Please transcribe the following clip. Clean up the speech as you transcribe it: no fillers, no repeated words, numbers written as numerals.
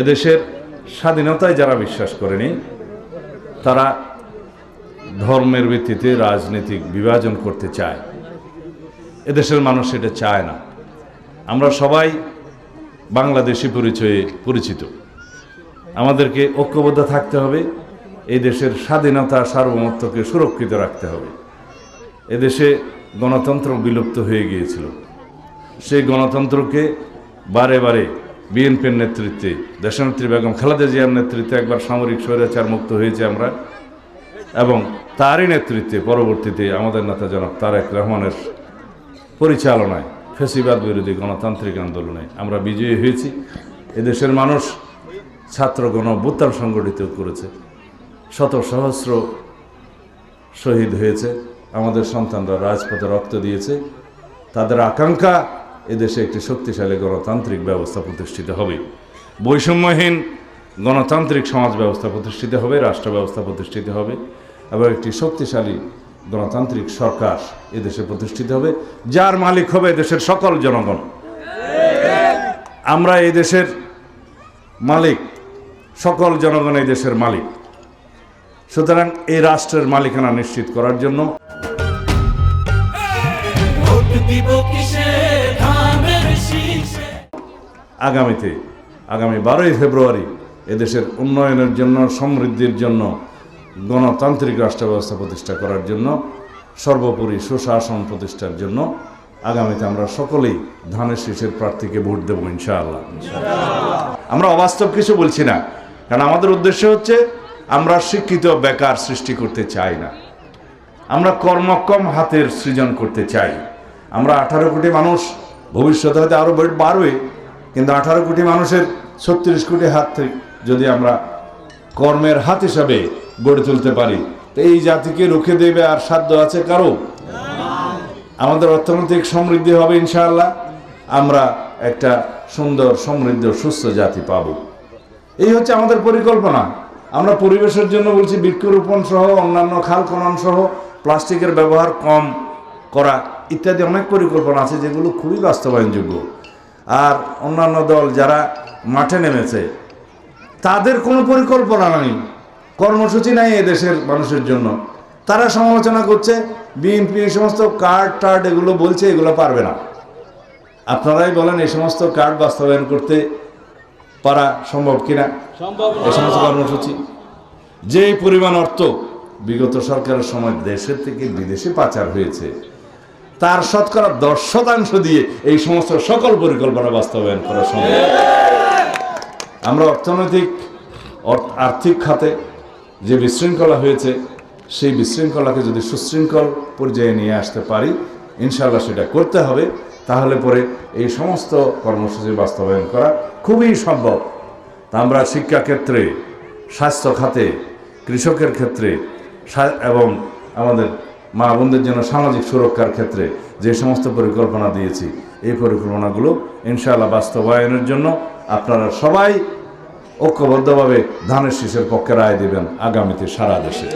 এদেশের স্বাধীনতায় যারা বিশ্বাস করেনি তারা ধর্মের ভিত্তিতে রাজনৈতিক বিভাজন করতে চায়। এদেশের মানুষ এটা চায় না। আমরা সবাই বাংলাদেশি পরিচয়ে পরিচিত। আমাদেরকে ঐক্যবদ্ধ থাকতে হবে, এই দেশের স্বাধীনতা সার্বভৌমত্বকে সুরক্ষিত রাখতে হবে। এদেশে গণতন্ত্র বিলুপ্ত হয়ে গিয়েছিল, সেই গণতন্ত্রকে বারে বারে বিএনপির নেতৃত্বে, দেশনেত্রী বেগম খালেদা জিয়ার নেতৃত্বে একবার সামরিক স্বৈরাচার মুক্ত হয়েছে আমরা, এবং তারই নেতৃত্বে পরবর্তীতে আমাদের নেতা জনাব তারেক রহমানের পরিচালনায় ফ্যাসিবাদ বিরোধী গণতান্ত্রিক আন্দোলনে আমরা বিজয়ী হয়েছি। এদেশের মানুষ ছাত্র গণ অভ্যুত্থান সংগঠিত করেছে, শত সহস্র শহীদ হয়েছে, আমাদের সন্তানরা রাজপথে রক্ত দিয়েছে। তাদের আকাঙ্ক্ষা এদেশে একটি শক্তিশালী গণতান্ত্রিক ব্যবস্থা প্রতিষ্ঠিত হবে, বৈষম্যহীন গণতান্ত্রিক সমাজ ব্যবস্থা প্রতিষ্ঠিত হবে, রাষ্ট্র ব্যবস্থা প্রতিষ্ঠিত হবে, এবং একটি শক্তিশালী গণতান্ত্রিক সরকার এদেশে প্রতিষ্ঠিত হবে, যার মালিক হবে দেশের সকল জনগণ। আমরা এই দেশের মালিক, সকল জনগণ এই দেশের মালিক। সুতরাং এই রাষ্ট্রের মালিকানা নিশ্চিত করার জন্য আগামী 12ই ফেব্রুয়ারি এদেশের উন্নয়নের জন্য, সমৃদ্ধির জন্য, গণতান্ত্রিক রাষ্ট্র ব্যবস্থা প্রতিষ্ঠা করার জন্য, সর্বোপরি সুশাসন প্রতিষ্ঠার জন্য আগামীতে আমরা সকলেই ধানের শীষের প্রার্থীকে ভোট দেব ইনশাআল্লাহ। আমরা অবাস্তব কিছু বলছি না, কারণ আমাদের উদ্দেশ্য হচ্ছে আমরা শিক্ষিত বেকার সৃষ্টি করতে চাই না, আমরা কর্মক্ষম হাতের সৃজন করতে চাই। আমরা 18 কোটি মানুষ, ভবিষ্যতে হয়তো আরও বাড়বে, কিন্তু 18 কোটি মানুষের 36 কোটি হাত থেকে যদি আমরা কর্মের হাত হিসাবে গড়ে তুলতে পারি, তো এই জাতিকে রুখে দেবে আর সাধ্য আছে কারো? আমাদের অর্থনৈতিক সমৃদ্ধি হবে ইনশাআল্লাহ, আমরা একটা সুন্দর সমৃদ্ধ সুস্থ জাতি পাব। এই হচ্ছে আমাদের পরিকল্পনা। আমরা পরিবেশের জন্য বলছি বৃক্ষরোপণ সহ, অন্যান্য খাল খনন সহ, প্লাস্টিকের ব্যবহার কম করা ইত্যাদি অনেক পরিকল্পনা আছে যেগুলো খুবই বাস্তবায়নযোগ্য। আর অন্যান্য দল যারা মাঠে নেমেছে তাদের কোনো পরিকল্পনা নেই, কর্মসূচি নাই এদেশের মানুষের জন্য। তারা সমালোচনা করছে বিএনপি এই সমস্ত কার্ড এগুলো বলছে, এগুলো পারবে না। আপনারাই বলেন এই সমস্ত কার্ড বাস্তবায়ন করতে পারা সম্ভব কিনা? এই সমস্ত কর্মসূচি, যে পরিমাণ অর্থ বিগত সরকারের সময় দেশের থেকে বিদেশে পাচার হয়েছে, তার শতকরা 10% দিয়ে এই সমস্ত সকল পরিকল্পনা বাস্তবায়ন করা সম্ভব। আমরা আর্থিক খাতে যে বিশৃঙ্খলা হয়েছে, সেই বিশৃঙ্খলাকে যদি সুশৃঙ্খল পর্যায়ে নিয়ে আসতে পারি, ইনশাআল্লাহ সেটা করতে হবে। তাহলে পরে এই সমস্ত কর্মসূচি বাস্তবায়ন করা খুবই সম্ভব। তা আমরা শিক্ষা ক্ষেত্রে, স্বাস্থ্য খাতে, কৃষকের ক্ষেত্রে এবং আমাদের মা বোনদের জন্য সামাজিক সুরক্ষার ক্ষেত্রে যে সমস্ত পরিকল্পনা দিয়েছি, এই পরিকল্পনাগুলো ইনশাআল্লাহ বাস্তবায়নের জন্য আপনারা সবাই ঐক্যবদ্ধভাবে ধানের শীষের পক্ষে রায় দেবেন আগামীতে সারা দেশে।